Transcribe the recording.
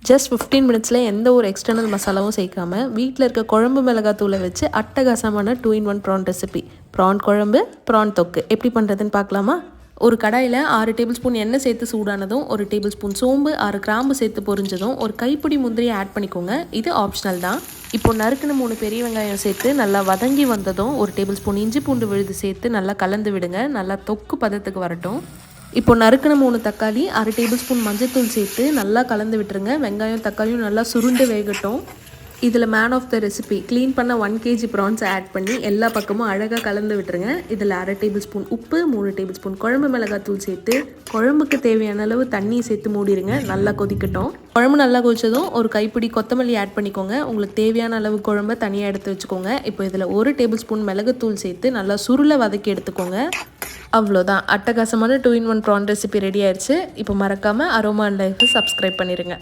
Just 15 மினிட்ஸில் எந்த ஒரு எக்ஸ்டர்னல் மசாலாவும் சேர்க்காமல் வீட்டில் இருக்க குழம்பு மிளகாத்தூளை வச்சு அட்டகாசமான 2-in-1 ப்ரான் ரெசிபி. ப்ரான் குழம்பு, ப்ரான் தொக்கு எப்படி பண்ணுறதுன்னு பார்க்கலாமா? ஒரு கடாயில் 6 டேபிள் ஸ்பூன் எண்ணெய் சேர்த்து சூடானதும் 1 டேபிள் ஸ்பூன் சோம்பு, 6 கிராம்பு சேர்த்து பொரிஞ்சதும் ஒரு கைப்பிடி முந்திரியை ஆட் பண்ணிக்கோங்க. இது ஆப்ஷனல் தான். இப்போ நறுக்குன்னு 3 பெரிய வெங்காயம் சேர்த்து நல்லா வதங்கி வந்ததும் 1 டேபிள் ஸ்பூன் இஞ்சி பூண்டு விழுது சேர்த்து நல்லா கலந்து விடுங்க. நல்லா தொக்கு பதத்துக்கு வரட்டும். இப்போ நறுக்குன 3 தக்காளி, 1/2 டேபிள் ஸ்பூன் மஞ்சள்தூள் சேர்த்து நல்லா கலந்து விட்டுருங்க. வெங்காயம் தக்காளியும் நல்லா சுருண்டு வேகட்டும். இதில் man of the recipe clean பண்ண 1 kg ப்ரான்ஸை ஆட் பண்ணி எல்லா பக்கமும் அழகாக கலந்து விட்டுருங்க. இதில் 1/2 டேபிள் ஸ்பூன் உப்பு, 3 டேபிள் ஸ்பூன் குழம்பு மிளகாத்தூள் சேர்த்து குழம்புக்கு தேவையான அளவு தண்ணி சேர்த்து மூடிடுங்க. நல்லா கொதிக்கட்டும். குழம்பு நல்லா கொதிச்சதும் ஒரு கைப்பிடி கொத்தமல்லி ஆட் பண்ணிக்கோங்க. உங்களுக்கு தேவையான அளவு குழம்பை தனியாக எடுத்து வச்சுக்கோங்க. இப்போ இதில் 1 டேபிள் ஸ்பூன் மிளகுத்தூள் சேர்த்து நல்லா சுருளை வதக்கி எடுத்துக்கோங்க. அவ்வளோதான், அட்டகாசமான 2-in-1 ப்ரான் ரெசிபி ரெடி ஆயிடுச்சு. இப்போ மறக்காமல் அரோமா அண்ட் லைஃபை சப்ஸ்கிரைப் பண்ணிடுங்க.